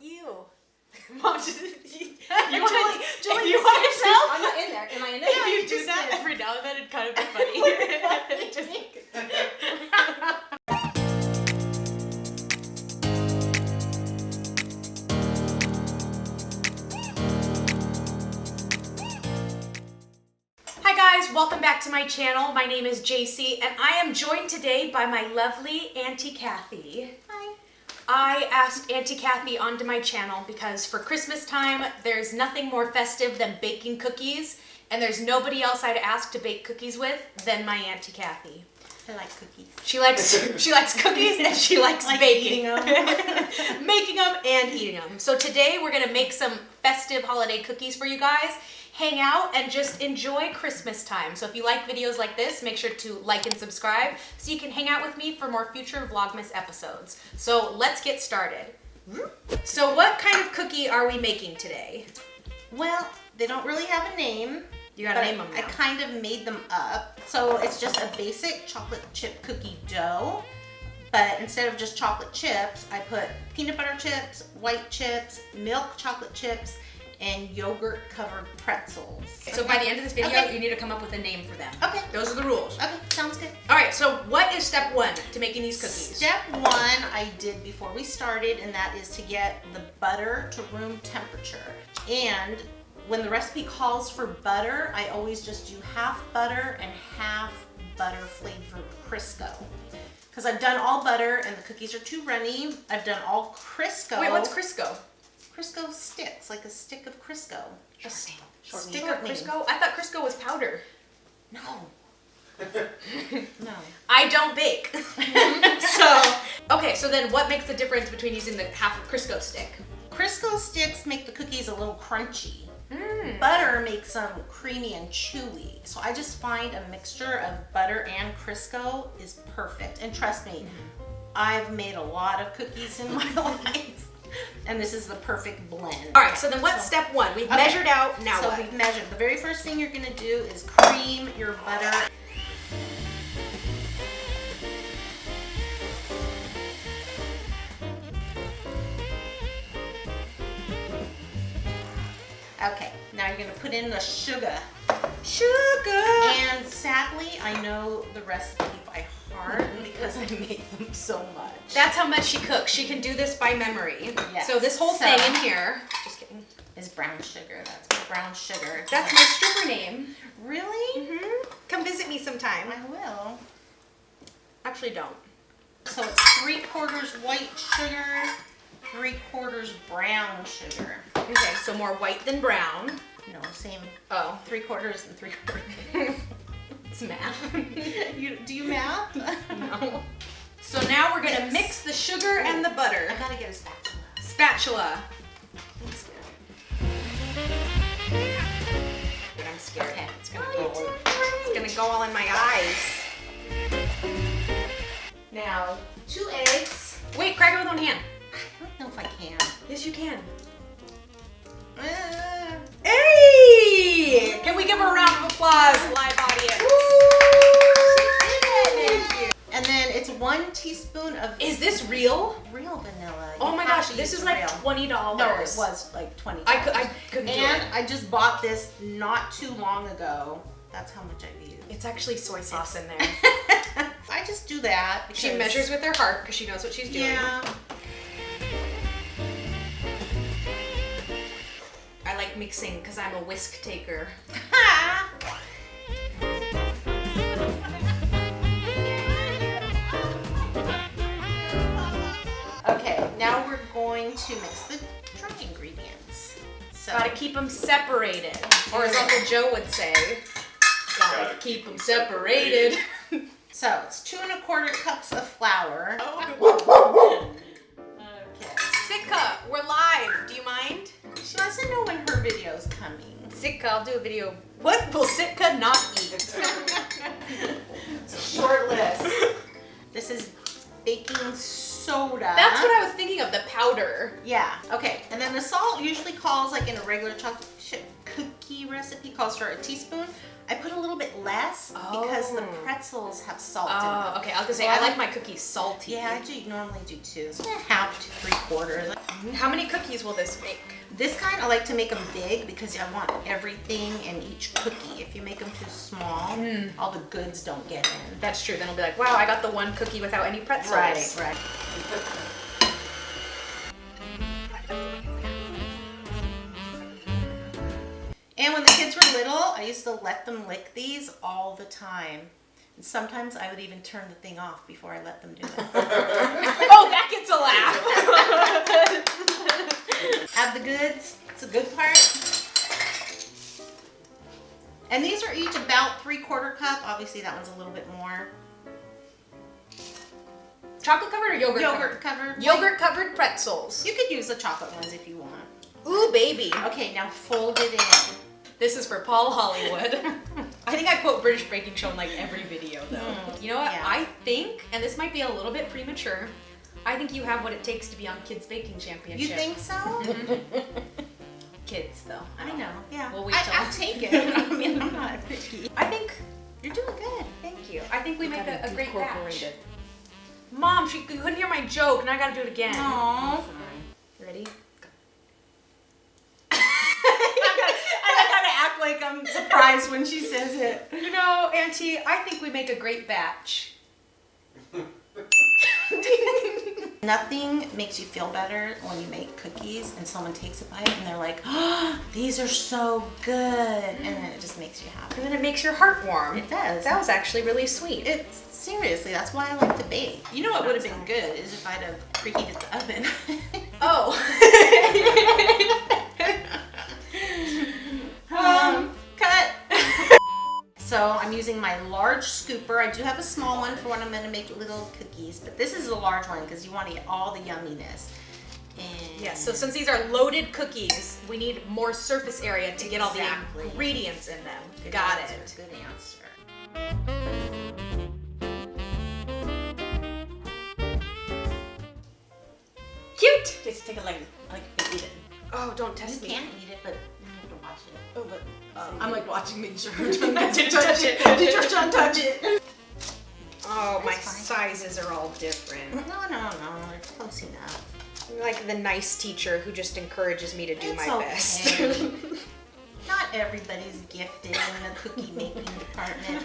You. Mom, just Julie, you you want yourself? I'm not in there. Am I in there? if you do that every now and then, it'd kind of be funny. Just, Hi guys, welcome back to my channel. My name is Jacy, and I am joined today by my lovely Auntie Cathy. Hi. I asked Auntie Cathy onto my channel because for Christmas time, there's nothing more festive than baking cookies, and there's nobody else I'd ask to bake cookies with than my Auntie Cathy. I like cookies. She likes cookies and she likes baking them. making them and eating them. So today we're gonna make some festive holiday cookies for you guys. Hang out and just enjoy Christmas time. So if you like videos like this, make sure to like and subscribe so you can hang out with me for more future Vlogmas episodes. So let's get started. So what kind of cookie are we making today? Well, they don't really have a name. You gotta name them now. I kind of made them up. So it's just a basic chocolate chip cookie dough. But instead of just chocolate chips, I put peanut butter chips, white chips, milk chocolate chips, and yogurt covered pretzels. So by the end of this video, you need to come up with a name for them. Okay. Those are the rules. Okay, sounds good. All right, so what is step one to making these cookies? Step one I did before we started, and that is to get the butter to room temperature. And when the recipe calls for butter, I always just do half butter and half butter flavored Crisco. Because I've done all butter and the cookies are too runny. I've done all Crisco. Wait, what's Crisco? Crisco sticks, like a stick of Crisco. A stick of Shortening. Crisco? I thought Crisco was powder. No. No. I don't bake. Okay, so then what makes the difference between using the half of Crisco stick? Crisco sticks make the cookies a little crunchy. Butter makes them creamy and chewy. So I just find a mixture of butter and Crisco is perfect. And trust me, I've made a lot of cookies in my life. And this is the perfect blend. All right, so then what's step one? We've measured out, now what? So we've measured. The very first thing you're gonna do is cream your butter. Okay, now you're gonna put in the sugar. And sadly, I know the recipe by heart because I made them so much. That's how much she cooks. She can do this by memory. Yes. So this whole thing in here, just kidding, is brown sugar. That's my brown sugar. that's my stripper name. Really? Come visit me sometime. I will. Actually, don't. So it's 3/4 white sugar, 3/4 brown sugar. Okay, so more white than brown. No, same. Oh, 3/4 and 3/4. it's math. Do you math? No. So now we're gonna mix the sugar and the butter. I gotta get a spatula. Spatula. I'm scared. I'm scared. Okay. It's gonna go all in my eyes. Now, 2 eggs. Wait, crack it with one hand. I don't know if I can. Yes, you can. Uh, Hey! Can we give her a round of applause, live audience? Thank you. And then it's 1 teaspoon of Is this real? real vanilla. Oh You my have gosh, to this use is like real. $20. No, it was like $20. I couldn't do And it. I just bought this not too long ago. That's how much I've used. It's actually soy sauce in there. I just do that because She measures with her heart because she knows what she's doing. Yeah. I like mixing because I'm a whisk taker. Okay, now we're going to mix the dry ingredients. So Gotta keep them separated. Or as Uncle Joe would say, gotta keep them separated. So it's 2 1/4 cups of flour. Oh. Okay. Sitka, we're live. Do you mind? She doesn't know when her video's coming. Sitka, I'll do a video. What will Sitka not eat? Short list. This is baking soda. That's what I was thinking of, the powder. Yeah. Okay. And then the salt usually calls, like in a regular chocolate chip cookie recipe, calls for a teaspoon. I put a little bit less because the pretzels have salt in them. Oh, okay. I was gonna say, I like my cookies salty. Yeah, I do normally do too. So 1/2 to 3/4. How many cookies will this make? This kind I like to make them big because I want everything in each cookie. If you make them too small, all the goods don't get in. That's true. Then it'll be like, wow, I got the one cookie without any pretzels. Right. And when the kids were little, I used to let them lick these all the time. And sometimes I would even turn the thing off before I let them do it. Oh, that gets a laugh. Add the goods. It's a good part. And these are each about 3/4 cup. Obviously, that one's a little bit more. Chocolate covered or yogurt covered? Yogurt covered. Yogurt covered pretzels. You could use the chocolate ones if you want. Ooh, baby. Okay, now fold it in. This is for Paul Hollywood. I think I quote British Baking Show in like every video though. You know what? Yeah. I think, and this might be a little bit premature, I think you have what it takes to be on Kids Baking Championship. You think so? Kids though. I know. Yeah. We'll wait till. I'll take it. I mean, I'm not picky. I think, You're doing good. thank you. I think we make Gotta a great decorporate batch. it. Mom, she couldn't hear my joke and I gotta do it again. Aww. Ready? I gotta act like I'm surprised when she says it. You know, Auntie, I think we make a great batch. Nothing makes you feel better when you make cookies and someone takes a bite and they're like, oh, these are so good. And then it just makes you happy. And then it makes your heart warm. It does. That was actually really sweet. It's seriously, that's why I like to bake. You know what would have been good is if I'd have preheated the oven. Oh. Cut. So I'm using my large scooper. I do have a small one for when I'm going to make little cookies, but this is a large one because you want to get all the yumminess. And Yeah, so since these are loaded cookies, we need more surface area to get all the Exactly. ingredients in them. Good Got answer, it. Good answer. Cute. Just take a like eat it. Oh, don't You test me. can eat it, but you have to watch it. Oh, but I'm like watching, making sure Didn't touch touch it. it. Did your son touch it? oh, my That's fine. sizes are all different. No, they're close enough. I'm like the nice teacher who just encourages me to do It's my okay. best. Not everybody's gifted in the cookie making department.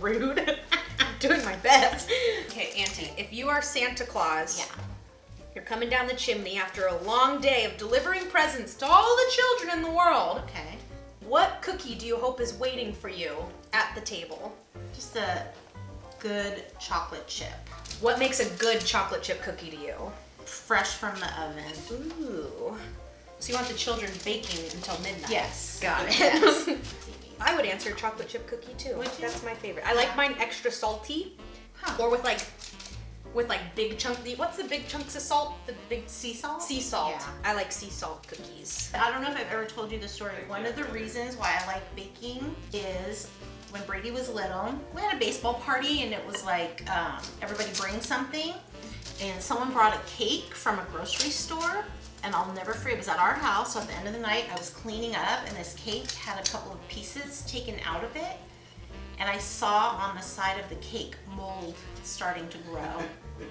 Rude. I'm doing my best. Okay, Auntie, if you are Santa Claus, Yeah. you're coming down the chimney after a long day of delivering presents to all the children in the world. Okay. What cookie do you hope is waiting for you at the table? Just a good chocolate chip. What makes a good chocolate chip cookie to you? Fresh from the oven. Ooh. So you want the children baking until midnight? Yes. Got it. Yes. I would answer chocolate chip cookie too. Would you? That's my favorite. I like mine extra salty, Huh. or with like big chunk. What's the big chunks of salt? The big Sea salt? sea salt. Yeah. I like sea salt cookies. I don't know if I've ever told you the story. One of the reasons why I like baking is when Brady was little, we had a baseball party and it was like everybody brings something, and someone brought a cake from a grocery store, and I'll never forget, it was at our house. So at the end of the night, I was cleaning up and this cake had a couple of pieces taken out of it, and I saw on the side of the cake mold starting to grow.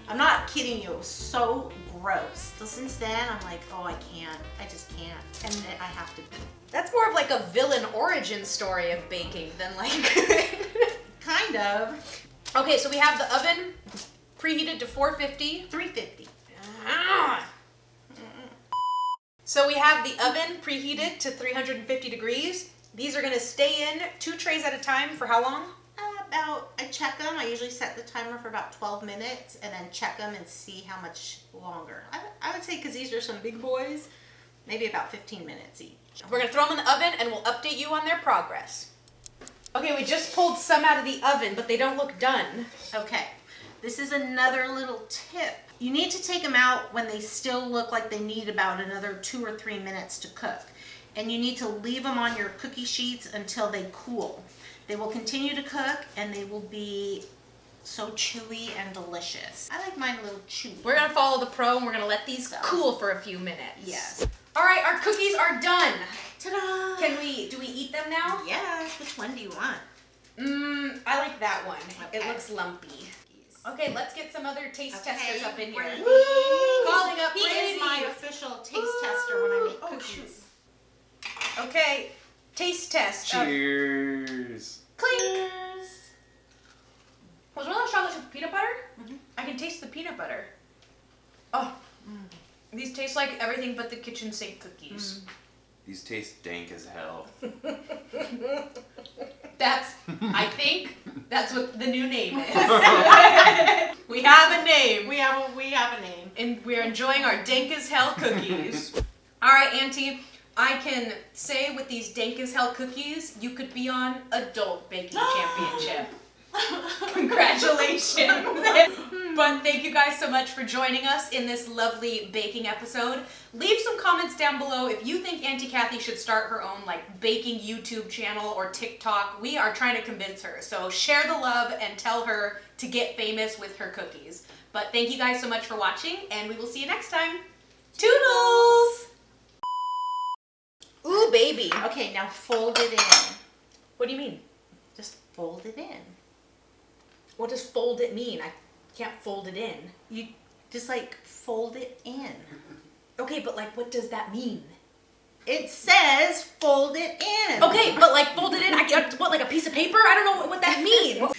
I'm not kidding you, it was so gross. So since then, I'm like, oh, I just can't, and I have to do. That's more of like a villain origin story of baking than like. Kind of. Okay, so we have the oven preheated to 450. 350. So we have the oven preheated to 350 degrees. These are gonna stay in 2 trays at a time for how long? I check them. I usually set the timer for about 12 minutes and then check them and see how much longer. I would say, because these are some big boys, maybe about 15 minutes each. We're gonna throw them in the oven and we'll update you on their progress. Okay, we just pulled some out of the oven, but they don't look done. Okay, this is another little tip. You need to take them out when they still look like they need about another 2 or 3 minutes to cook. And you need to leave them on your cookie sheets until they cool. They will continue to cook and they will be so chewy and delicious. I like mine a little chewy. We're gonna follow the pro and we're gonna let these cool for a few minutes. Yes. All right, our cookies are done. Ta-da! Do we eat them now? Yes. Which one do you want? I like that one. It Okay. looks lumpy. Okay, let's get some other taste testers up in here. Ready? Go! Okay, taste test. Cheers. Clink. Cheers. Was one of those chocolates with peanut butter? I can taste the peanut butter. Oh, these taste like everything but the kitchen sink cookies. These taste dank as hell. That's, I think, that's what the new name is. We have a name. We have a name. And we're enjoying our dank as hell cookies. All right, Auntie, I can say with these dank as hell cookies, you could be on Adult Baking Championship. Congratulations. But thank you guys so much for joining us in this lovely baking episode. Leave some comments down below if you think Auntie Cathy should start her own like baking YouTube channel or TikTok. We are trying to convince her. So share the love and tell her to get famous with her cookies. But thank you guys so much for watching, and we will see you next time. Toodles! Ooh, baby. Okay, now fold it in. What do you mean? Just fold it in. What does fold it mean? I can't fold it in. You just like fold it in. Okay, but like what does that mean? It says fold it in. Okay, but like fold it in, what, like a piece of paper? I don't know what that means.